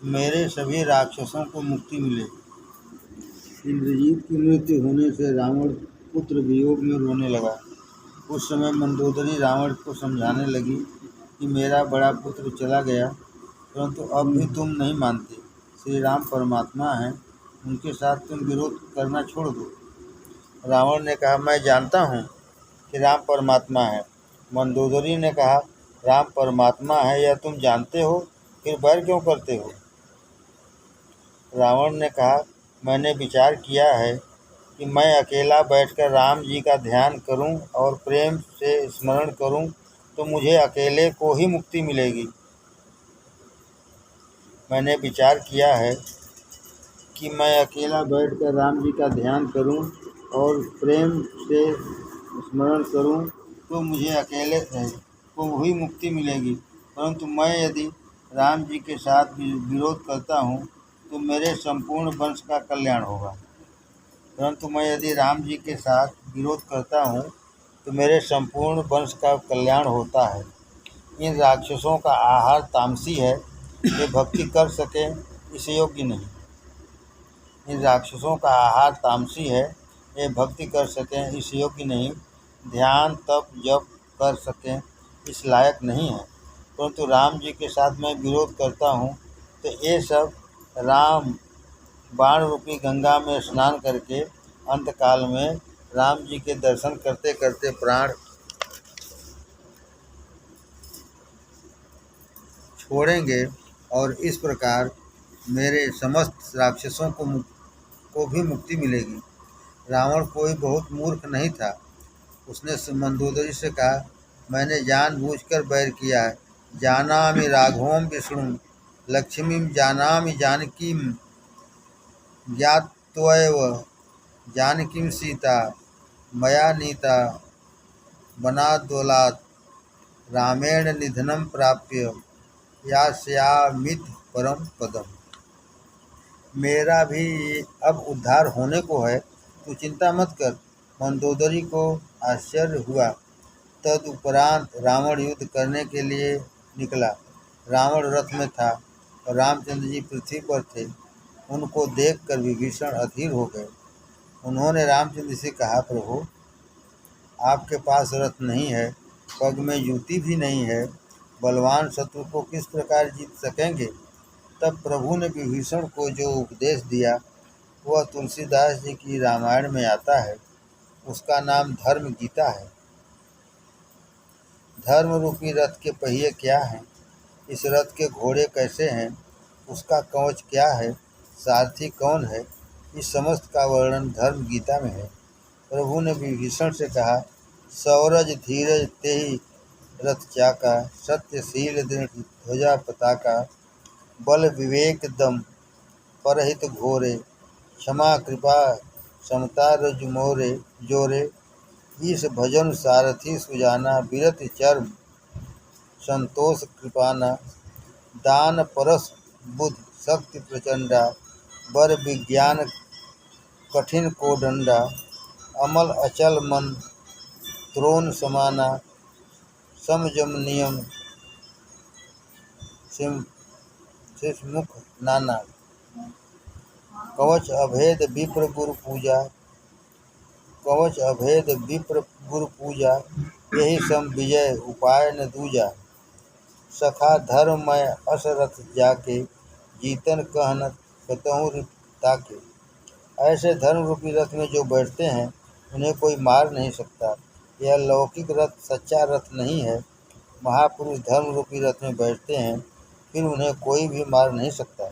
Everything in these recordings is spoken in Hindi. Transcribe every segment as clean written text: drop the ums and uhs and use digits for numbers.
मेरे सभी राक्षसों को मुक्ति मिले। इंद्रजीत की मृत्यु होने से रावण पुत्र वियोग में रोने लगा। उस समय मंदोदरी रावण को समझाने लगी कि मेरा बड़ा पुत्र चला गया, परंतु अब भी तुम नहीं मानते। श्री राम परमात्मा हैं, उनके साथ तुम विरोध करना छोड़ दो। रावण ने कहा, मैं जानता हूँ कि राम परमात्मा है। मंदोदरी ने कहा, राम परमात्मा है यह तुम जानते हो, फिर बैर क्यों करते हो? रावण ने कहा, मैंने विचार किया है कि मैं अकेला बैठकर राम जी का ध्यान करूं और प्रेम से स्मरण करूं तो मुझे अकेले को ही मुक्ति मिलेगी। मैंने विचार किया है कि मैं अकेला बैठकर राम जी का ध्यान करूं और प्रेम से स्मरण करूं तो मुझे अकेले को ही मुक्ति मिलेगी। परंतु मैं यदि राम जी के साथ विरोध करता हूं तो मेरे संपूर्ण वंश का कल्याण होगा। परंतु मैं यदि राम जी के साथ विरोध करता हूँ तो मेरे संपूर्ण वंश का कल्याण होता है। इन राक्षसों का आहार तामसी है, वे भक्ति कर सकें इस योग्य नहीं। इन राक्षसों का आहार तामसी है, वे भक्ति कर सकें इस योग्य नहीं। ध्यान तप जप कर सकें इस लायक नहीं है। परंतु राम जी के साथ मैं विरोध करता हूँ तो ये सब राम बाण रूपी गंगा में स्नान करके अंतकाल में राम जी के दर्शन करते करते प्राण छोड़ेंगे और इस प्रकार मेरे समस्त राक्षसों को भी मुक्ति मिलेगी। रावण कोई बहुत मूर्ख नहीं था। उसने मंदोदरी से कहा, मैंने जानबूझकर बैर किया है। जानामि राघवं विष्णु लक्ष्मीं जानामि जानकीं ज्ञात्वैव जानकीं सीता मया नीता वनाद्वलात् रामेण निधनं प्राप्य यास्यामीति परम पदम। मेरा भी अब उद्धार होने को है, तू चिंता मत कर। मंदोदरी को आश्चर्य हुआ। तदुपरांत रावण युद्ध करने के लिए निकला। रावण रथ में था और रामचंद्र जी पृथ्वी पर थे। उनको देखकर विभीषण अधीर हो गए। उन्होंने रामचंद्र से कहा, प्रभु आपके पास रथ नहीं है, पग में जूती भी नहीं है, बलवान शत्रु को किस प्रकार जीत सकेंगे? तब प्रभु ने विभीषण को जो उपदेश दिया वह तुलसीदास जी की रामायण में आता है। उसका नाम धर्म गीता है। धर्म रूपी रथ के पहिए क्या हैं? इस रथ के घोड़े कैसे हैं? उसका कवच क्या है? सारथी कौन है? इस समस्त का वर्णन धर्म गीता में है। प्रभु ने विभीषण से कहा, सौरज धीरज तेहि रथ चाका, सत्यशील दृढ़ ध्वजा पताका, बल विवेक दम परहित घोरे, क्षमा कृपा समता रज मोरे जोरे, ईश भजन सारथी सुजाना, विरति चर्म संतोष कृपाना, दान परस बुद्ध शक्ति प्रचंडा, बर विज्ञान कठिन को डंडा, अमल अचल मन त्रोन समाना, समजम नियम मुख नाना, कवच अभेद विप्र गुरु पूजा, कवच अभेद विप्र गुरु पूजा, यही सम विजय उपाय न दूजा, सखा धर्म मैं असरथ जाके, जीतन कहन कतहु ताके। ऐसे धर्म रूपी रथ में जो बैठते हैं उन्हें कोई मार नहीं सकता। यह लौकिक रथ सच्चा रथ नहीं है। महापुरुष धर्म रूपी रथ में बैठते हैं, फिर उन्हें कोई भी मार नहीं सकता।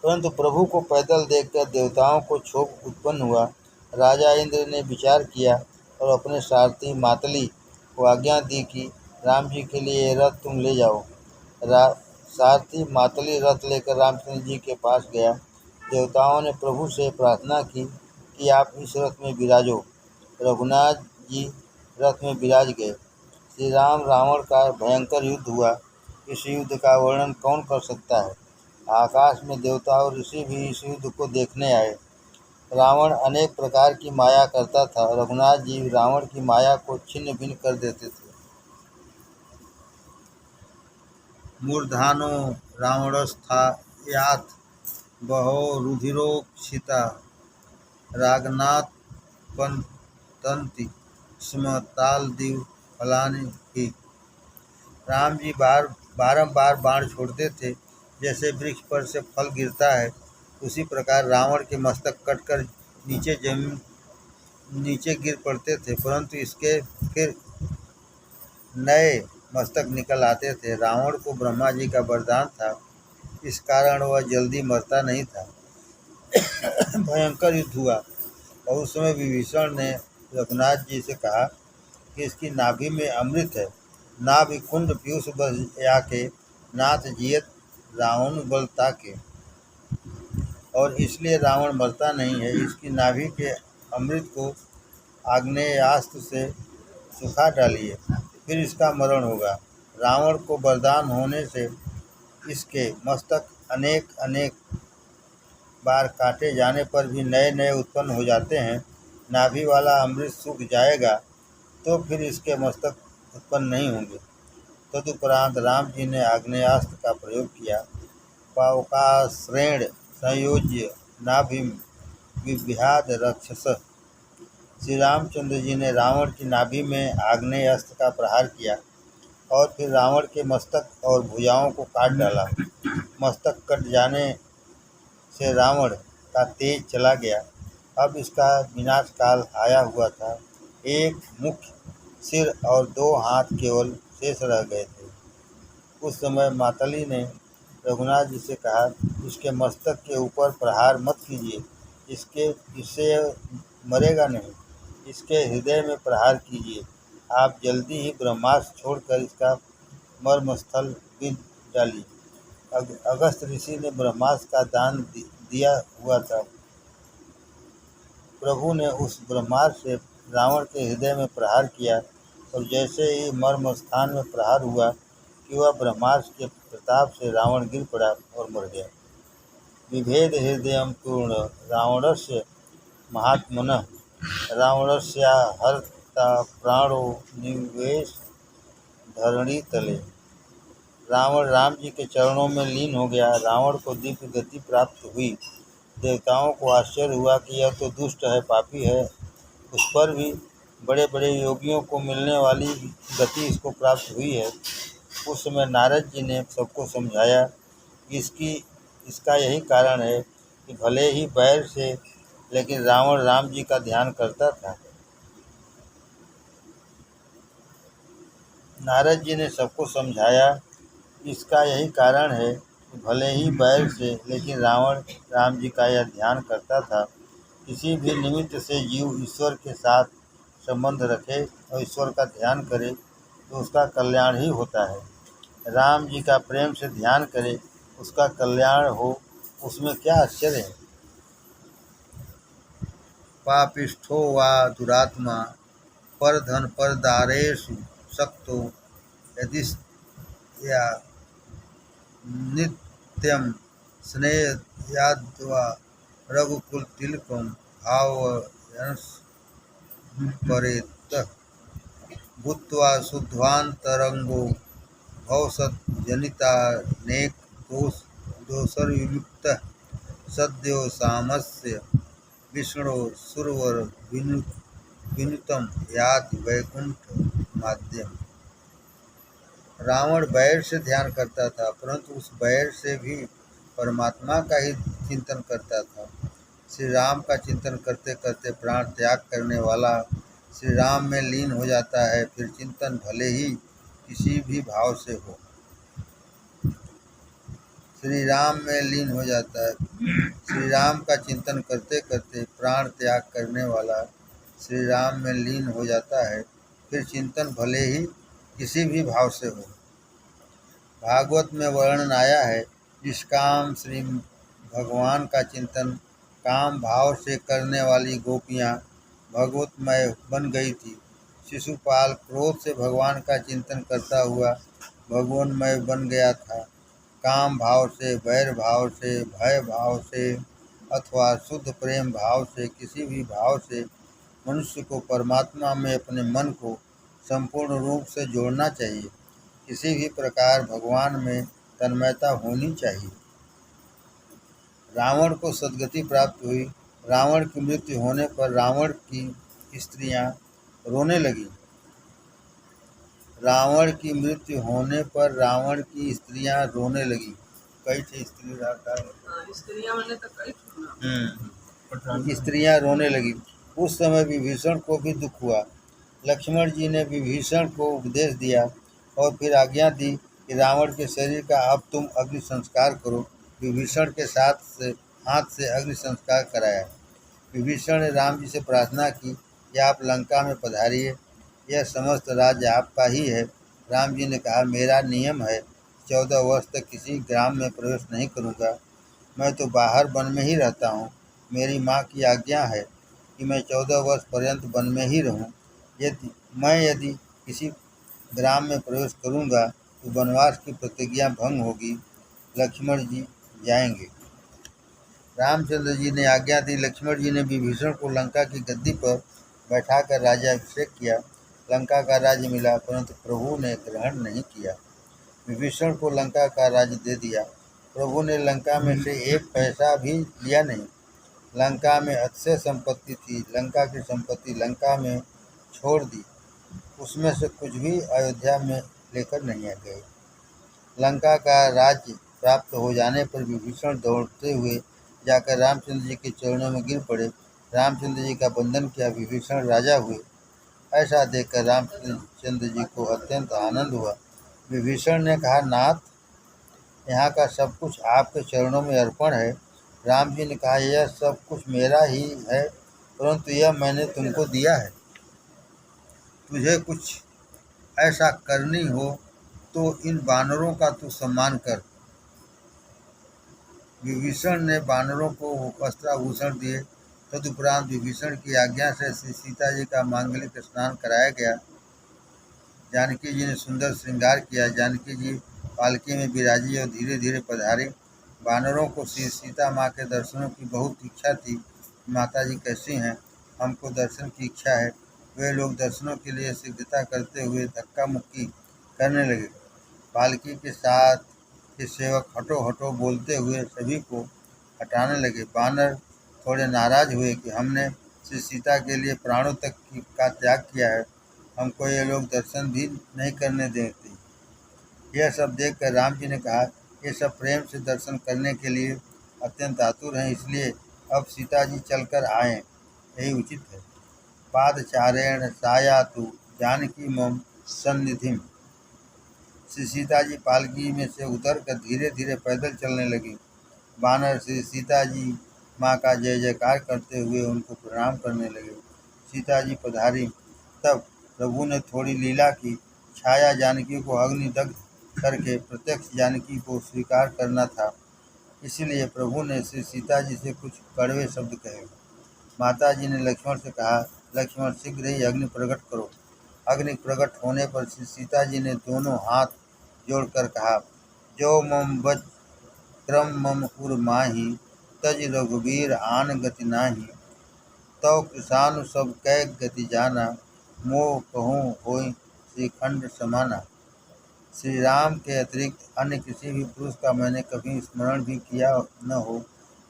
परंतु प्रभु को पैदल देखकर देवताओं को क्षोभ उत्पन्न हुआ। राजा इंद्र ने विचार किया और अपने सारथी मातली को आज्ञा दी कि राम जी के लिए यह रथ तुम ले जाओ। सारथी मातली रथ लेकर रामचंद्र जी के पास गया। देवताओं ने प्रभु से प्रार्थना की कि आप इस रथ में विराजो। रघुनाथ जी रथ में विराज गए। श्री राम रावण का भयंकर युद्ध हुआ। इस युद्ध का वर्णन कौन कर सकता है? आकाश में देवता और ऋषि भी इस युद्ध को देखने आए। रावण अनेक प्रकार की माया करता था। रघुनाथ जी रावण की माया को छिन्न भिन्न कर देते थे। मूर्धानो रावणस्था बहो रुधिरोक्षिता रागनाथ पंतंति स्म तालदीव फलानि ही। राम जी बारंबार बाण छोड़ते थे। जैसे वृक्ष पर से फल गिरता है, उसी प्रकार रावण के मस्तक कटकर नीचे गिर पड़ते थे, परंतु इसके फिर नए मस्तक निकल आते थे। रावण को ब्रह्मा जी का वरदान था, इस कारण वह जल्दी मरता नहीं था। भयंकर युद्ध हुआ और उस समय विभीषण ने रघुनाथ जी से कहा कि इसकी नाभि में अमृत है। नाभि कुंड पीयूष बया के नाथ जियत रावण बलता के, और इसलिए रावण मरता नहीं है। इसकी नाभि के अमृत को आग्नेयास्त्र से सुखा डालिए, फिर इसका मरण होगा। रावण को वरदान होने से इसके मस्तक अनेक अनेक बार काटे जाने पर भी नए नए उत्पन्न हो जाते हैं। नाभि वाला अमृत सूख जाएगा तो फिर इसके मस्तक उत्पन्न नहीं होंगे। तदुपरांत राम जी ने आग्नेयास्त्र का प्रयोग किया। पावकाश्रेण संयोज्य नाभिम विभ्याद रक्षस। श्री रामचंद्र जी ने रावण की नाभि में आग्नेय अस्त्र का प्रहार किया और फिर रावण के मस्तक और भुजाओं को काट डाला। मस्तक कट जाने से रावण का तेज चला गया। अब इसका विनाश काल आया हुआ था। एक मुख, सिर और 2 हाथ केवल शेष रह गए थे। उस समय मातली ने रघुनाथ जी से कहा, इसके मस्तक के ऊपर प्रहार मत कीजिए, इससे मरेगा नहीं, इसके हृदय में प्रहार कीजिए। आप जल्दी ही ब्रह्मास्त्र छोड़कर इसका मर्मस्थल बींध डालिए। अगस्त ऋषि ने ब्रह्मास्त्र का दान दिया हुआ था। प्रभु ने उस ब्रह्मास्त्र से रावण के हृदय में प्रहार किया और जैसे ही मर्म स्थान में प्रहार हुआ कि वह ब्रह्मास्त्र के प्रताप से रावण गिर पड़ा और मर गया। विभेद हृदय पूर्ण रावणस्य महात्मनः रावणस्या हर्ता प्राणो निवेश धरणी तले। रावण राम जी के चरणों में लीन हो गया। रावण को दिव्य गति प्राप्त हुई। देवताओं को आश्चर्य हुआ कि यह तो दुष्ट है, पापी है, उस पर भी बड़े बड़े योगियों को मिलने वाली गति इसको प्राप्त हुई है। उस समय नारद जी ने सबको समझाया कि इसका यही कारण है कि भले ही बैर से लेकिन रावण राम जी का ध्यान करता था। नारद जी ने सबको समझाया, इसका यही कारण है कि भले ही बैर से लेकिन रावण राम जी का यह ध्यान करता था। किसी भी निमित्त से जीव ईश्वर के साथ संबंध रखे और ईश्वर का ध्यान करे तो उसका कल्याण ही होता है। राम जी का प्रेम से ध्यान करे, उसका कल्याण हो, उसमें क्या आश्चर्य है। पापिष्ठो वा दुरात्मा परधन परदारेषु सक्तो यदिस्त्या नित्यं स्नेहयाद्वा रघुकुलतिलकं भावयन्स्मरेत् भूत्वा शुद्ध्वान्तरङ्गो भवसज्जनितानेक दोषविमुक्तः सद्यो सामस्य विष्णो सुरवर विनुतम याति वैकुंठ माध्यम। रावण बैर से ध्यान करता था, परंतु उस बैर से भी परमात्मा का ही चिंतन करता था। श्री राम का चिंतन करते करते प्राण त्याग करने वाला श्री राम में लीन हो जाता है। फिर चिंतन भले ही किसी भी भाव से हो, श्री राम में लीन हो जाता है। श्री राम का चिंतन करते करते प्राण त्याग करने वाला श्री राम में लीन हो जाता है। फिर चिंतन भले ही किसी भी भाव से हो। भागवत में वर्णन आया है, निष्काम श्री भगवान का चिंतन काम भाव से करने वाली गोपियाँ भगवतमय बन गई थी। शिशुपाल क्रोध से भगवान का चिंतन करता हुआ भगवानमय बन गया था। काम भाव से, वैर भाव से, भय भाव से अथवा शुद्ध प्रेम भाव से, किसी भी भाव से मनुष्य को परमात्मा में अपने मन को संपूर्ण रूप से जोड़ना चाहिए। किसी भी प्रकार भगवान में तन्मयता होनी चाहिए। रावण को सद्गति प्राप्त हुई। रावण की मृत्यु होने पर रावण की स्त्रियां रोने लगीं। रावण की मृत्यु होने पर रावण की स्त्रियां रोने लगीं। कई थी स्त्रियां रोने लगीं। उस समय विभीषण को भी दुख हुआ। लक्ष्मण जी ने विभीषण को उपदेश दिया और फिर आज्ञा दी कि रावण के शरीर का अब तुम अग्नि संस्कार करो। विभीषण के हाथ से अग्नि संस्कार कराया। विभीषण ने राम जी से प्रार्थना की कि आप लंका में पधारिए, यह समस्त राज्य आपका ही है। राम जी ने कहा, मेरा नियम है, 14 वर्ष तक किसी ग्राम में प्रवेश नहीं करूँगा। मैं तो बाहर वन में ही रहता हूँ। मेरी माँ की आज्ञा है कि मैं 14 वर्ष पर्यंत वन में ही रहूँ। यदि किसी ग्राम में प्रवेश करूँगा तो वनवास की प्रतिज्ञा भंग होगी। लक्ष्मण जी जाएंगे। रामचंद्र जी ने आज्ञा दी। लक्ष्मण जी ने विभीषण को लंका की गद्दी पर बैठाकर राज्याभिषेक किया। लंका का राज्य मिला, परंतु प्रभु ने ग्रहण नहीं किया। विभीषण को लंका का राज्य दे दिया। प्रभु ने लंका में से एक पैसा भी लिया नहीं। लंका में अतिशय संपत्ति थी। लंका की संपत्ति लंका में छोड़ दी। उसमें से कुछ भी अयोध्या में लेकर नहीं आ गए। लंका का राज्य प्राप्त हो जाने पर विभीषण दौड़ते हुए जाकर रामचंद्र जी के चरणों में गिर पड़े। रामचंद्र जी का वंदन किया। विभीषण राजा हुए। ऐसा देखकर रामचंद्र जी को अत्यंत आनंद हुआ। विभीषण ने कहा, नाथ, यहाँ का सब कुछ आपके चरणों में अर्पण है। राम जी ने कहा, यह सब कुछ मेरा ही है, परंतु यह मैंने तुमको दिया है। तुझे कुछ ऐसा करनी हो तो इन वानरों का तू सम्मान कर। विभीषण ने वानरों को वस्त्राभूषण दिए। तदुपरांत विभीषण की आज्ञा से श्री सीता जी का मांगलिक स्नान कराया गया। जानकी जी ने सुंदर श्रृंगार किया। जानकी जी पालकी में विराजी और धीरे धीरे पधारी। वानरों को श्री सीता माँ के दर्शनों की बहुत इच्छा थी। माता जी कैसी हैं, हमको दर्शन की इच्छा है। वे लोग दर्शनों के लिए शीघ्रता करते हुए धक्का मुक्की करने लगे। पालकी के साथ के सेवक हटो हटो बोलते हुए सभी को हटाने लगे। वानर थोड़े नाराज हुए कि हमने श्री सीता के लिए प्राणों तक का त्याग किया है, हमको ये लोग दर्शन भी नहीं करने देते। यह सब देखकर राम जी ने कहा, ये सब प्रेम से दर्शन करने के लिए अत्यंत आतुर हैं, इसलिए अब सीता जी चलकर आएँ, यही उचित है। पादचारेण सायातु जानकी मम सन्निधिम। श्री सीता जी पालकी में से उतरकर धीरे धीरे पैदल चलने लगी। वानर श्री सीता जी माँ का जय जयकार करते हुए उनको प्रणाम करने लगे। सीता जी पधारी तब प्रभु ने थोड़ी लीला की। छाया जानकी को अग्निदग्ध करके प्रत्यक्ष जानकी को स्वीकार करना था, इसलिए प्रभु ने श्री सीता जी से कुछ कड़वे शब्द कहे। माता जी ने लक्ष्मण से कहा, लक्ष्मण शीघ्र ही अग्नि प्रकट करो। अग्नि प्रकट होने पर श्री सीता जी ने दोनों हाथ जोड़कर कहा, जो मम बच क्रम मम उर माही, तज रघुवीर आन गति नाही। तव किसानु सब कै गति जाना, मोह कहूँ होय श्रीखंड समाना। श्री राम के अतिरिक्त अन्य किसी भी पुरुष का मैंने कभी स्मरण भी किया न हो,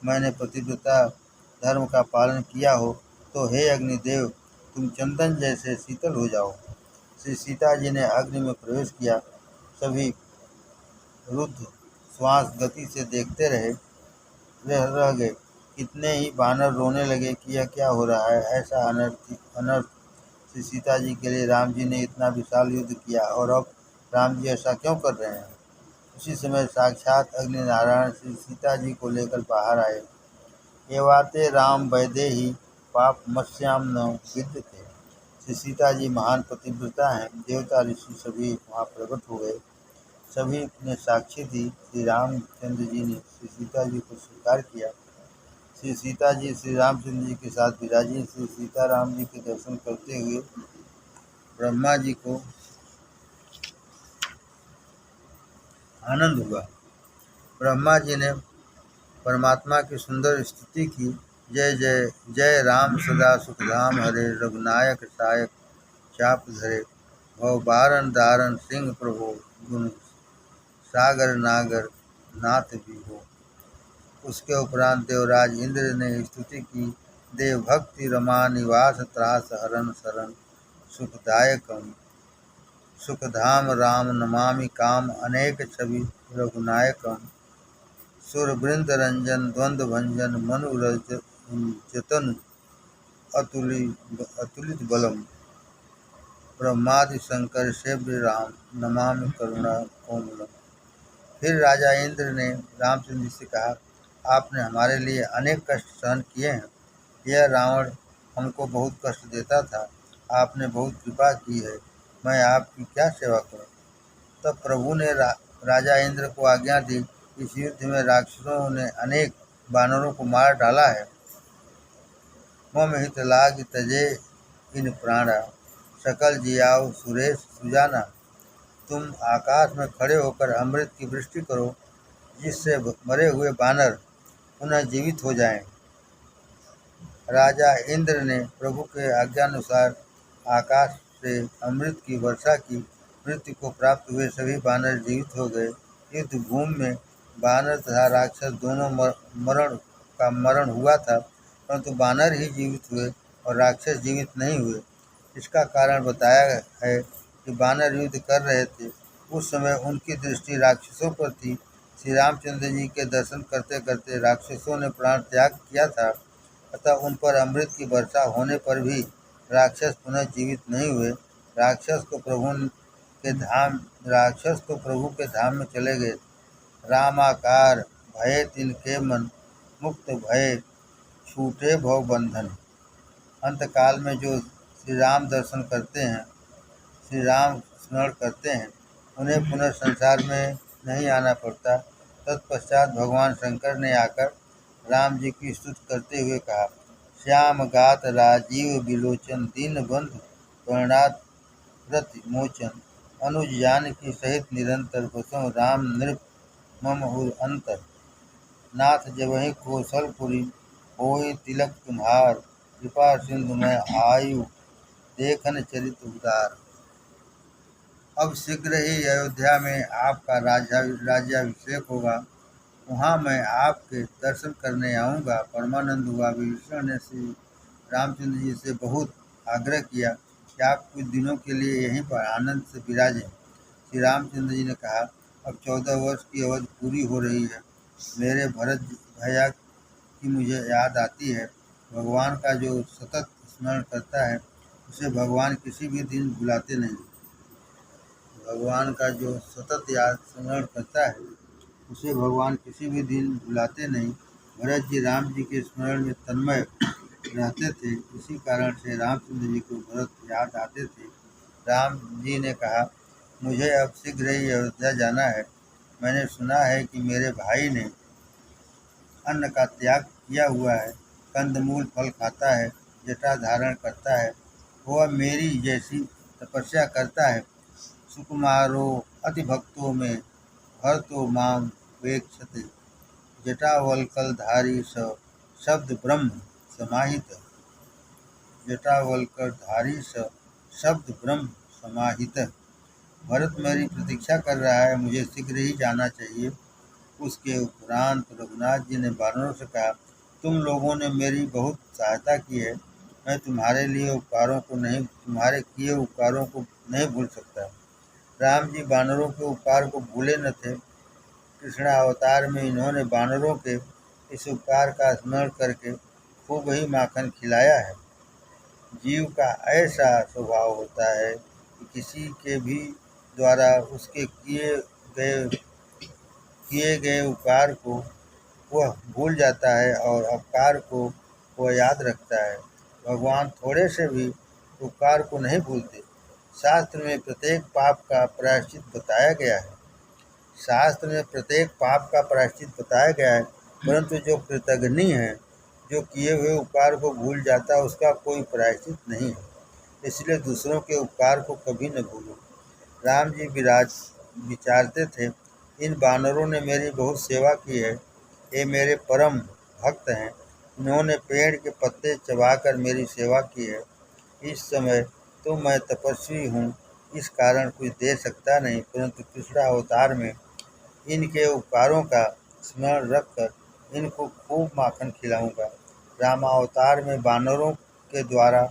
मैंने पतिव्रता धर्म का पालन किया हो, तो हे अग्निदेव, तुम चंदन जैसे शीतल हो जाओ। श्री सीता जी ने अग्नि में प्रवेश किया। सभी रुद्ध श्वास गति से देखते रह गए। कितने ही वानर रोने लगे कि यह क्या हो रहा है, ऐसा अनर्थ। श्री सीता जी के लिए राम जी ने इतना विशाल युद्ध किया और अब राम जी ऐसा क्यों कर रहे हैं। उसी समय साक्षात अग्नि नारायण श्री सीता जी को लेकर बाहर आए। एवाते राम वैदेही पाप मत्स्याम न विद्यते। श्री सीता जी महान पतिव्रता हैं। देवता ऋषि सभी वहाँ प्रकट हो गए। सभी ने साक्षी दी। श्री रामचंद्र जी ने श्री सीता जी को स्वीकार किया। श्री सीता जी श्री रामचंद्र जी के साथ विराजी। श्री सीताराम जी के दर्शन करते हुए ब्रह्मा जी को आनंद हुआ। ब्रह्मा जी ने परमात्मा की सुंदर स्तुति की। जय जय जय राम सदा सुखधाम हरे, रघुनायक सायक चाप धरे, भव बारन दारन सिंह प्रभो। गुण सागर नागर नाथ भी हो। उसके उपरांत देवराज इंद्र ने स्तुति की, देव भक्ति रमा निवास त्रास हरण शरण सुखदायकम सुखधाम राम नमामि काम अनेक छवि रघुनायकम सुरवृंद रंजन द्वंद्व भंजन मनुरज जतन अतुलित बलम ब्रह्मादि शंकर सेव्य राम नमामि करुणा कोमलम। फिर राजा इंद्र ने रामचंद्र जी से कहा, आपने हमारे लिए अनेक कष्ट सहन किए हैं। यह रावण हमको बहुत कष्ट देता था, आपने बहुत कृपा की है, मैं आपकी क्या सेवा करूं। तब प्रभु ने राजा इंद्र को आज्ञा दी, इस युद्ध में राक्षसों ने अनेक वानरों को मार डाला है। मम हित लाग तजे इन प्राणा सकल जियाओ सुरेश सुजाना। तुम आकाश में खड़े होकर अमृत की वृष्टि करो, जिससे मरे हुए वानर पुनः जीवित हो जाएं। राजा इंद्र ने प्रभु के आज्ञानुसार आकाश से अमृत की वर्षा की। मृत्यु को प्राप्त हुए सभी वानर जीवित हो गए। युद्ध भूमि में वानर तथा राक्षस दोनों मरण हुआ था, परंतु वानर ही जीवित हुए और राक्षस जीवित नहीं हुए। इसका कारण बताया है कि वानर युद्ध कर रहे थे, उस समय उनकी दृष्टि राक्षसों पर थी। श्री रामचंद्र जी के दर्शन करते करते राक्षसों ने प्राण त्याग किया था, अतः उन पर अमृत की वर्षा होने पर भी राक्षस पुनः जीवित नहीं हुए। राक्षस तो प्रभु के धाम में चले गए। रामाकार भये तिनके मन, मुक्त भये छूटे भव बंधन। अंतकाल में जो श्री राम दर्शन करते हैं, श्री राम स्मरण करते हैं, उन्हें पुनः संसार में नहीं आना पड़ता। तत्पश्चात भगवान शंकर ने आकर राम जी की स्तुति करते हुए कहा, श्याम गात राजीव विलोचन दीन बंधु प्रणनाथ व्रत मोचन अनुज जानकी सहित निरंतर बसों राम नृप मम उर अंतर। नाथ जबहि कौशलपुरी होय तिलक तुम्हार, कृपा सिंधु में आयु देखन चरित उदार। अब शीघ्र ही अयोध्या में आपका राज्याभिषेक होगा, वहाँ मैं आपके दर्शन करने आऊँगा। परमानंद हुआ। विभीषण ने श्री रामचंद्र जी से बहुत आग्रह किया कि आप कुछ दिनों के लिए यहीं पर आनंद से विराजें। श्री रामचंद्र जी ने कहा, अब 14 वर्ष की अवधि पूरी हो रही है, मेरे भरत भैया की मुझे याद आती है। भगवान का जो सतत स्मरण करता है, उसे भगवान किसी भी दिन भुलाते नहीं। भगवान का जो सतत याद स्मरण करता है, उसे भगवान किसी भी दिन भुलाते नहीं। भरत जी राम जी के स्मरण में तन्मय रहते थे, इसी कारण से रामचंद्र जी को भरत याद आते थे। राम जी ने कहा, मुझे अब शीघ्र ही अयोध्या जाना है। मैंने सुना है कि मेरे भाई ने अन्न का त्याग किया हुआ है, कंदमूल फल खाता है, जटा धारण करता है, वह मेरी जैसी तपस्या करता है। सुकुमारो अति भक्तों में भरतो माम वेक्षते, जटावल्कलधारी स शब्द ब्रह्म समाहित। जटावल्कलधारी स शब्द ब्रह्म समाहित। भरत मेरी प्रतीक्षा कर रहा है, मुझे शीघ्र ही जाना चाहिए। उसके उपरांत रघुनाथ जी ने वानरों से कहा, तुम लोगों ने मेरी बहुत सहायता की है, मैं तुम्हारे किए उपकारों को नहीं भूल सकता। राम जी वानरों के उपकार को भूले न थे। कृष्णावतार में इन्होंने वानरों के इस उपकार का स्मरण करके खूब ही माखन खिलाया है। जीव का ऐसा स्वभाव होता है कि किसी के भी द्वारा उसके किए गए उपकार को वह भूल जाता है और अपकार को वह याद रखता है। भगवान थोड़े से भी उपकार को नहीं भूलते। शास्त्र में प्रत्येक पाप का प्रायश्चित बताया गया है। परंतु जो कृतघ्नी है, जो किए हुए उपकार को भूल जाता है, उसका कोई प्रायश्चित नहीं है। इसलिए दूसरों के उपकार को कभी न भूलो। राम जी विचारते थे, इन वानरों ने मेरी बहुत सेवा की है, ये मेरे परम भक्त हैं, इन्होंने पेड़ के पत्ते चबाकर मेरी सेवा की है। इस समय तो मैं तपस्वी हूँ, इस कारण कुछ दे सकता नहीं, परंतु कृष्ण अवतार में इनके उपकारों का स्मरण रखकर इनको खूब माखन खिलाऊंगा। रामावतार में बानरों के द्वारा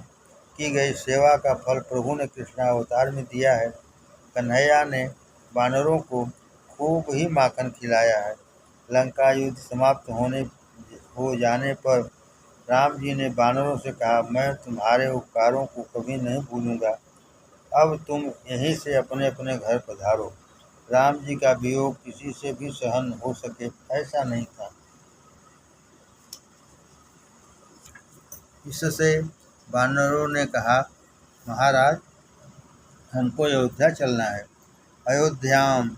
की गई सेवा का फल प्रभु ने कृष्णावतार में दिया है। कन्हैया ने बानरों को खूब ही माखन खिलाया है। लंका युद्ध समाप्त हो जाने पर राम जी ने बानरों से कहा, मैं तुम्हारे उपकारों को कभी नहीं भूलूंगा। अब तुम यहीं से अपने अपने घर पधारो। राम जी का वियोग किसी से भी सहन हो सके ऐसा नहीं था। इससे बानरों ने कहा, महाराज, हमको अयोध्या चलना है। अयोध्याम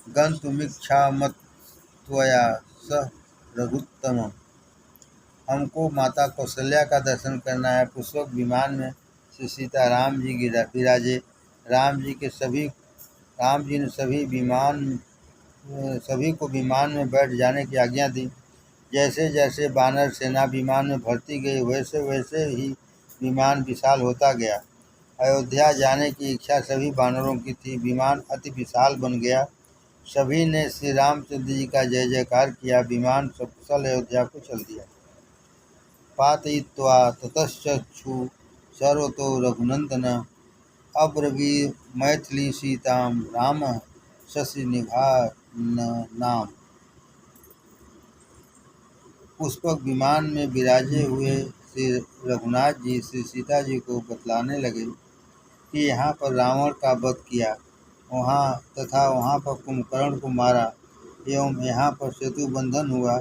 गन्तुमिच्छामत्वया सह रघुत्तमम्। हमको माता कौशल्या का दर्शन करना है। पुष्पक विमान में श्री सीता राम जी विराजे। राम जी ने सभी को विमान में बैठ जाने की आज्ञा दी। जैसे जैसे बानर सेना विमान में भरती गई, वैसे वैसे ही विमान विशाल होता गया। अयोध्या जाने की इच्छा सभी बानरों की थी। विमान अति विशाल बन गया। सभी ने श्री रामचंद्र जी का जय जयकार किया। विमान सकुशल अयोध्या को चल दिया। पातयित्वा ततश्चक्षु सर्वतो रघुनंदन अब्रवीमैथिली सीतां रामः शशिनिभाननाम्। पुष्पक विमान में विराजे हुए श्री रघुनाथ जी श्री सीता जी को बतलाने लगे कि यहाँ पर रावण का वध किया, तथा वहाँ पर कुंभकर्ण को मारा, एवं यहाँ पर सेतु बंधन हुआ।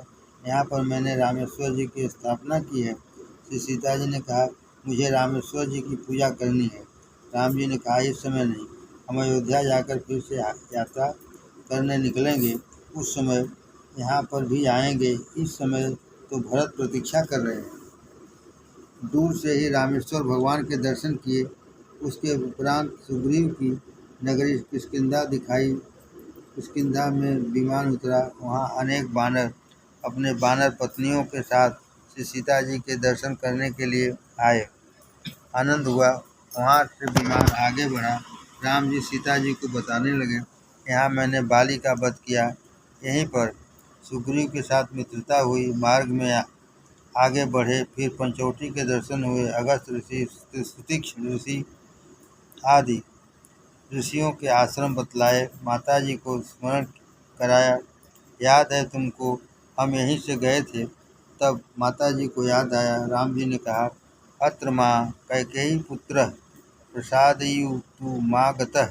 यहाँ पर मैंने रामेश्वर जी की स्थापना की है। श्री सीता जी ने कहा, मुझे रामेश्वर जी की पूजा करनी है। राम जी ने कहा, इस समय नहीं, हम अयोध्या जाकर फिर से यात्रा करने निकलेंगे, उस समय यहाँ पर भी आएंगे। इस समय तो भरत प्रतीक्षा कर रहे हैं। दूर से ही रामेश्वर भगवान के दर्शन किए। उसके उपरांत सुग्रीव की नगरी किष्किंधा दिखाई। किष्किंधा में विमान उतरा। वहाँ अनेक बानर अपने बानर पत्नियों के साथ श्री सीता जी के दर्शन करने के लिए आए। आनंद हुआ। वहाँ से विमान आगे बढ़ा। राम जी सीता जी को बताने लगे, यहाँ मैंने बाली का वध किया। यहीं पर सुग्रीव के साथ मित्रता हुई। मार्ग में आगे बढ़े, फिर पंचवटी के दर्शन हुए। अगस्त ऋषि, स्तुतिक्ष ऋषि आदि ऋषियों के आश्रम बतलाए। माता जी को स्मरण कराया। याद है तुमको, हम यहीं से गए थे। तब माता जी को याद आया। राम जी ने कहा, अत्र माँ कैकेयी पुत्रः प्रसादयतु मां गतः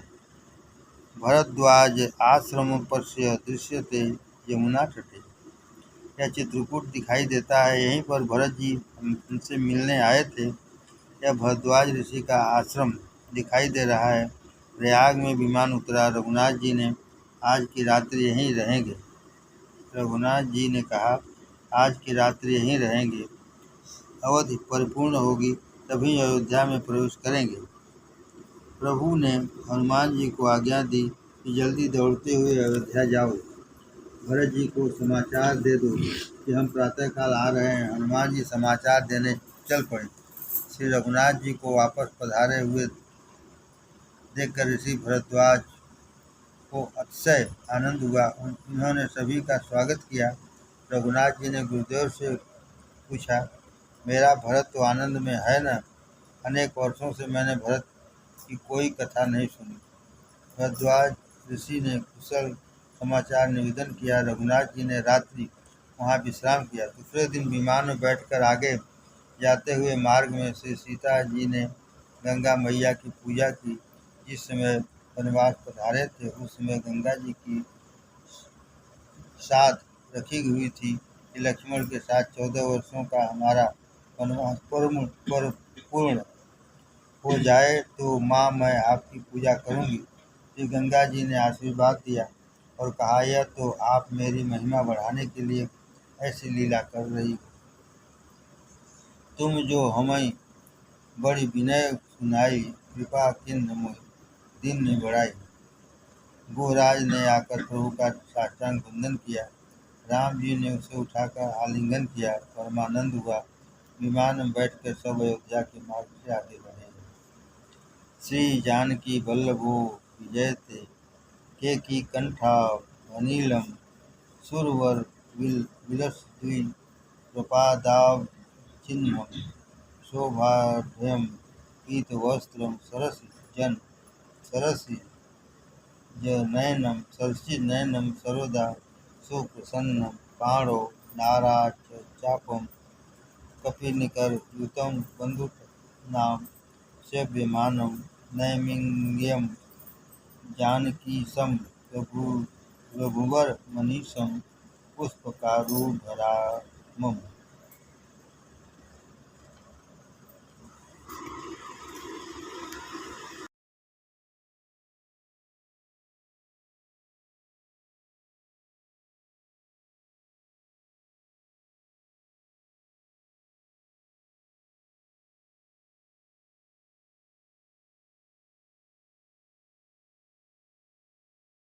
भरद्वाज आश्रम पश्य दृश्यते यमुना तटे। यह चित्रकूट दिखाई देता है। यहीं पर भरत जी उनसे मिलने आए थे। यह भरद्वाज ऋषि का आश्रम दिखाई दे रहा है। प्रयाग में विमान उतरा। रघुनाथ जी ने आज की रात्रि यहीं रहेंगे। रघुनाथ जी ने कहा, आज की रात्रि यहीं रहेंगे। अवधि परिपूर्ण होगी तभी अयोध्या में प्रवेश करेंगे। प्रभु ने हनुमान जी को आज्ञा दी कि जल्दी दौड़ते हुए अयोध्या जाओ। भरत जी को समाचार दे दो कि हम प्रातःकाल आ रहे हैं। हनुमान जी समाचार देने चल पड़े। श्री रघुनाथ जी को वापस पधारे हुए देखकर ऋषि भरद्वाज को अतिशय आनंद हुआ। उन्होंने सभी का स्वागत किया। रघुनाथ जी ने गुरुदेव से पूछा, मेरा भरत तो आनंद में है न? अनेक वर्षों से मैंने भरत की कोई कथा नहीं सुनी। भरद्वाज ऋषि ने कुशल समाचार निवेदन किया। रघुनाथ जी ने रात्रि वहाँ विश्राम किया। दूसरे दिन विमान में बैठकर आगे जाते हुए मार्ग में श्री सीता जी ने गंगा मैया की पूजा की। जिस समय वनवास पधारे थे, उस समय गंगा जी की साथ रखी हुई थी कि लक्ष्मण के साथ 14 वर्षों का हमारा वनवास पूर्ण हो जाए तो माँ मैं आपकी पूजा करूँगी। श्री गंगा जी ने आशीर्वाद दिया और कहा, यह तो आप मेरी महिमा बढ़ाने के लिए ऐसी लीला कर रही हो। तुम जो हमें बड़ी विनय सुनाई, कृपा किन्न मोहि दिन ने बढ़ाई। गोराज ने आकर प्रभु का साष्टांग वंदन किया। राम जी ने उसे उठाकर आलिंगन किया। परमानंद हुआ। विमान में बैठकर सब अयोध्या के मार्ग से आगे बढ़े। श्री जानकी वल्लभो विजयते केकी कंठावनीलम सुरवर विलसद्वि प्रपादाब्जचिह्नं शोभाढ्यं पीतवस्त्रं सरसिजनयनं सर्वदा सुप्रसन्नं पाणौ नारायणचापं कपिनिकरयुतं बन्धूनां सेव्यमानं नैमिङ्ग्यं जानकीशं रघुवरमनिशं पुष्पकारूढरामम्।